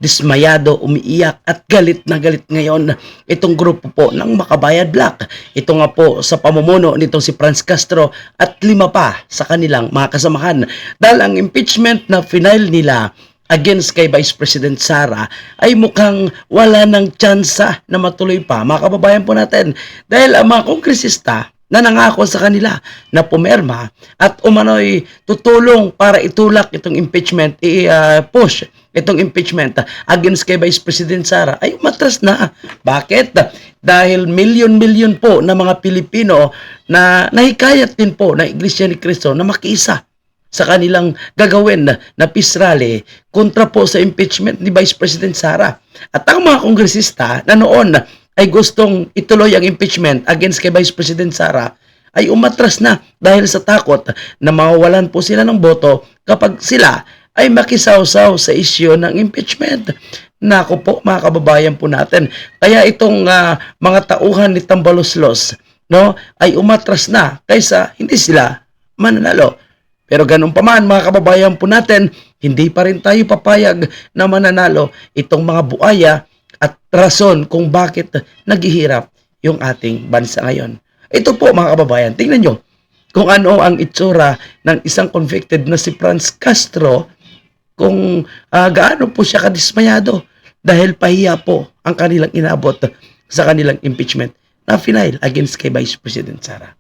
dismayado, umiiyak at galit na galit ngayon itong grupo po ng Makabayan Black. Ito nga po sa pamumuno nitong si Franz Castro at 5 pa sa kanilang mga kasamahan. Dahil ang impeachment na final nila against kay Vice President Sara ay mukhang wala ng tsansa na matuloy pa, mga kababayan po natin. Dahil ang mga kongresista na nangako sa kanila na pumerma at umano'y tutulong para itulak itong impeachment, i-push itong impeachment against kay Vice President Sara ay umatras na. Bakit? Dahil milyon-milyon po na mga Pilipino na nahikayat din po ng Iglesia ni Cristo na makiisa sa kanilang gagawin na peace rally kontra po sa impeachment ni Vice President Sara. At ang mga kongresista na noon ay gustong ituloy ang impeachment against kay Vice President Sara ay umatras na dahil sa takot na mawawalan po sila ng boto kapag sila ay makisawsaw sa isyu ng impeachment. Nako po mga kababayan po natin. Kaya itong mga tauhan ni Tambaloslos no, ay umatras na kaysa hindi sila mananalo. Pero ganun pa man mga kababayan po natin, hindi pa rin tayo papayag na mananalo itong mga buaya at rason kung bakit naghihirap yung ating bansa ngayon. Ito po mga kababayan, tingnan nyo kung ano ang itsura ng isang convicted na si Franz Castro, kung gaano po siya kadismayado dahil pahiya po ang kanilang inabot sa kanilang impeachment na final against kay Vice President Sara.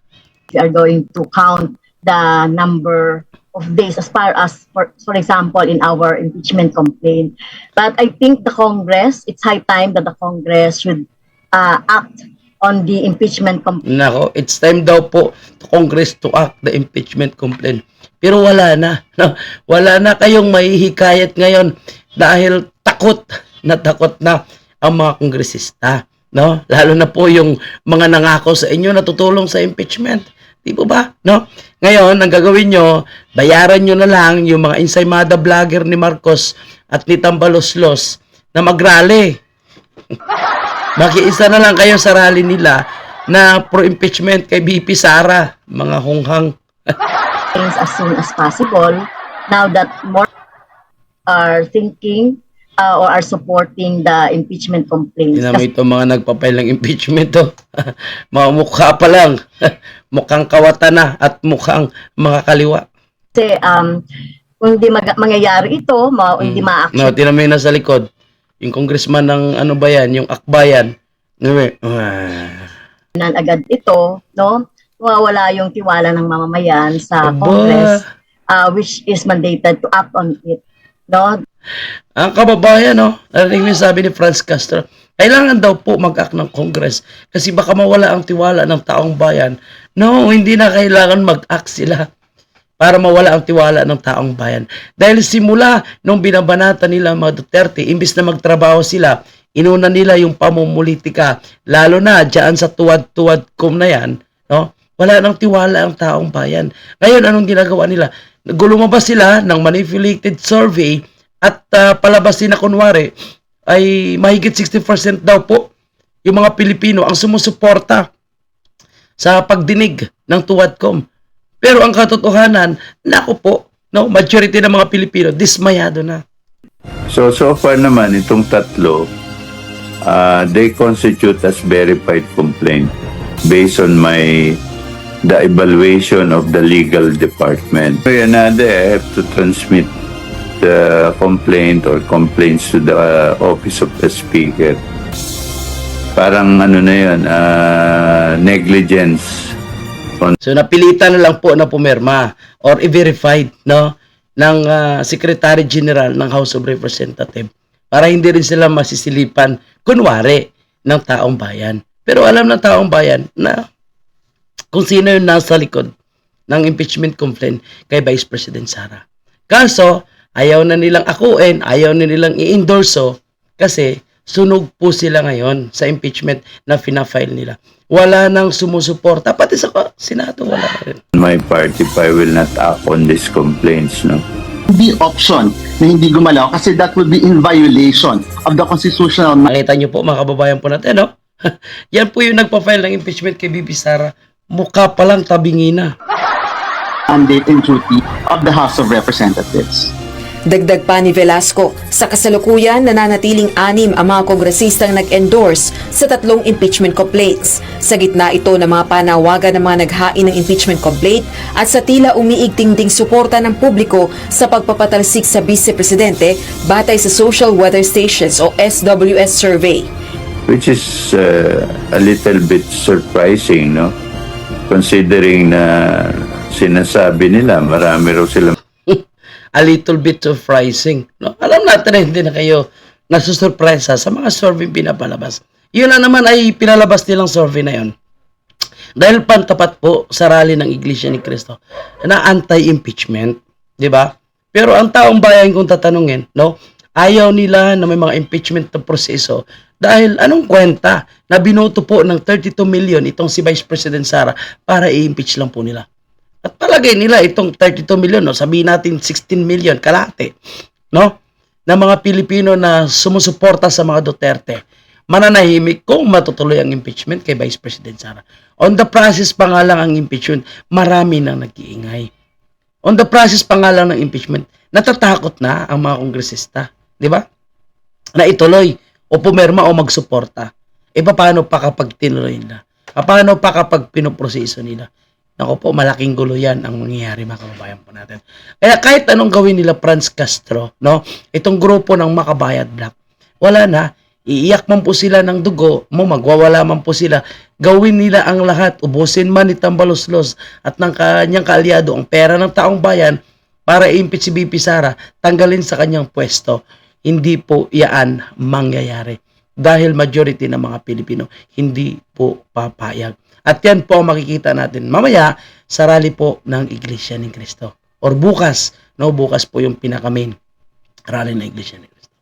We are going to count the number of days as far as, for example, in our impeachment complaint. But I think the Congress, it's high time that the Congress should act on the impeachment complaint. Nako, it's time daw po to Congress to act the impeachment complaint. Pero wala na. No? Wala na kayong mahihikayat ngayon dahil takot na ang mga kongresista. No? Lalo na po yung mga nangako sa inyo na tutulong sa impeachment. Di po ba? No? Ngayon, ang gagawin nyo, bayaran nyo na lang yung mga ensaymada vlogger ni Marcos at ni Tambaloslos na mag-rally. Makiisa na lang kayo sa rally nila na pro-impeachment kay VP Sara, mga hunghang. As soon as possible, now that more are thinking or are supporting the impeachment complaints. Hindi naman ito mga nagpapail ng impeachment to. Mga mukha pa lang. Mukhang kawatan na at mukhang mga kaliwa. Kasi kung hindi mangyayari ito, hindi ma-action. No, tinan mo yung nasa likod. Yung congressman ng ano ba yan, yung akbayan. Agad ito, no? Wala yung tiwala ng mamamayan sa Congress, which is mandated to act on it, no? Ang kababayan, no? Narinig mo yung sabi ni Franz Castro, kailangan daw po mag-act ng Congress kasi baka mawala ang tiwala ng taong bayan. No, hindi na kailangan mag-act sila para mawala ang tiwala ng taong bayan. Dahil simula nung binabanata nila mga Duterte, imbis na magtrabaho sila, inuna nila yung pamumulitika, lalo na dyan sa tuwad-tuwad-kum na yan, no? Wala nang tiwala ang taong bayan. Ngayon, anong ginagawa nila? Lumabas sila ng manipulated survey at palabas na kunwari ay mahigit 60% daw po yung mga Pilipino ang sumusuporta sa pagdinig ng tuwad-kum. Pero ang katotohanan, naku po, no, majority ng mga Pilipino, dismayado na. So far naman, itong tatlo, they constitute as verified complaint based on the evaluation of the legal department. So I have to transmit the complaint or complaints to the office of the speaker. Parang ano na yun, negligence. So napilitan na lang po na pumirma or i-verified, no, ng Secretary General ng House of Representatives para hindi rin sila masisilipan kunwari ng taong bayan. Pero alam ng taong bayan na kung sino yung nasa likod ng impeachment complaint kay Vice President Sara. Kaso, ayaw na nilang akuin, ayaw na nilang i-endorso kasi sunog po sila ngayon sa impeachment na fina-file nila. Wala nang sumusuporta, pati sa Senado wala na rin. My party, I will not act on these complaints, no? Be option na hindi gumalaw kasi that would be in violation of the constitutional. Nakita niyo po mga kababayan po natin, no? Yan po yung nagpa-file ng impeachment kay VP Sara. Mukha palang tabingi na. Mandate and duty of the House of Representatives. Dagdag pa ni Velasco, sa kasalukuyan nananatiling 6 ang mga kongresistang nag-endorse sa 3 impeachment complaints. Sa gitna ito ng mga panawagan ng mga naghain ng impeachment complaint at sa tila umiigting ding suporta ng publiko sa pagpapatalsik sa Vice Presidente batay sa Social Weather Stations o SWS survey. Which is a little bit surprising, no? Considering na sinasabi nila, marami raw silang A little bit surprising. No? Alam natin na hindi na kayo nasusurpresa sa mga survey pinapalabas. Yun na naman ay pinalabas nilang survey na yun. Dahil pantapat po sa rally ng Iglesia ni Cristo na anti-impeachment, di ba? Pero ang taong bayan kung tatanungin, no? Ayaw nila na may mga impeachment na proseso dahil anong kwenta na binoto po ng 32 million itong si Vice President Sara para i-impeach lang po nila. At palagay nila itong 32 million, no, sabihin natin 16 million, kalahati, no, na mga Pilipino na sumusuporta sa mga Duterte, mananahimik kung matutuloy ang impeachment kay Vice President Sara. On the process pa nga lang ang impeachment, marami nang nag-iingay. On the process pa nga lang ng impeachment, natatakot na ang mga kongresista, di ba? Na ituloy o pumirma o magsuporta. E paano pa kapag tinuloy nila? Paano pa kapag pinoproseso nila? Ako po, malaking gulo yan ang mangyayari mga kababayan po natin. Kaya kahit anong gawin nila Franz Castro, no, itong grupo ng Makabayad Black, wala na, iiyak man po sila ng dugo, magwawala man po sila, gawin nila ang lahat, ubusin man ni Tambaloslos at ng kanyang kaalyado ang pera ng taong bayan para i-impeach si BP Sara, tanggalin sa kanyang pwesto. Hindi po yan mangyayari. Dahil majority ng mga Pilipino hindi po papayag. At yan po ang makikita natin mamaya sa rally po ng Iglesia ni Cristo. Or bukas, no, bukas po yung pinaka-main rally ng Iglesia ni Cristo.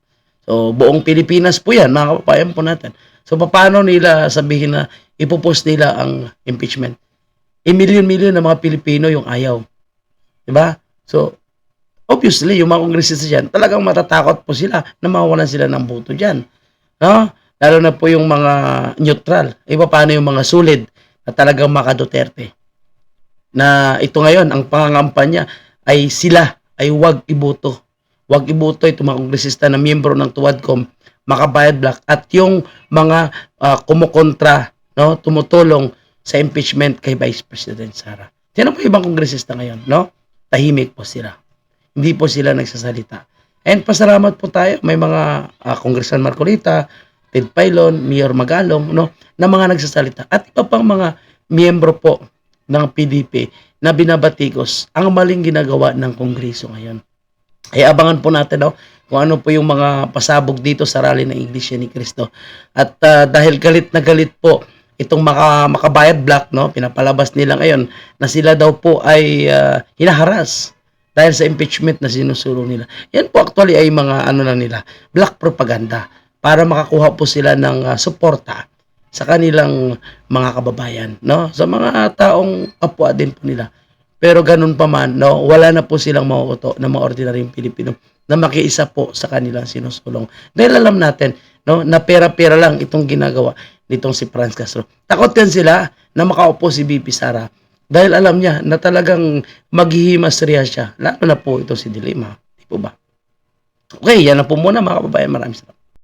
So, buong Pilipinas po yan, mga kapapayan po natin. So, paano nila sabihin na ipopost nila ang impeachment? Milyon-milyon ng mga Pilipino yung ayaw. Diba? So, obviously, yung mga kongresista dyan, talagang matatakot po sila na mawawalan sila ng boto dyan. No? Lalo na po yung mga neutral. Paano yung mga solid na talagang maka-Duterte? Na ito ngayon, ang pangangampanya ay sila ay wag iboto. Wag iboto itong mga kongresista na miyembro ng Tuwadcom, Makabayad Black, at yung mga kumukontra, no, tumutulong sa impeachment kay Vice President Sara. Yan po ibang kongresista ngayon, no? Tahimik po sila. Hindi po sila nagsasalita. And pasalamat po tayo, may mga Congressman Marcolita, Ted Pailon, Mayor Magalong, no, na mga nagsasalita. At iba pang mga miyembro po ng PDP na binabatikos ang maling ginagawa ng Kongreso ngayon. Ay abangan po natin, no, kung ano po yung mga pasabog dito sa rally ng Iglesia ni Cristo. At dahil galit na galit po itong Makabayad Black, no, pinapalabas nila ngayon na sila daw po ay hinaharas dahil sa impeachment na sinusulong nila. Yan po actually ay mga ano na nila, black propaganda para makakuha po sila ng suporta sa kanilang mga kababayan, no? Sa mga taong kapwa din po nila. Pero ganun pa man, no, wala na po silang mauuto na mga ordinaryong Pilipino na makiisa po sa kanilang sinusulong. Dahil alam natin, no, na pera-pera lang itong ginagawa nitong si Franz Castro. Takot yan sila na makaupo si BP Sara dahil alam niya na talagang maghihimas siya. Lalo na po ito si Dilima. Di po ba? Okay, yan na po muna mga kababayan. Maraming salamat.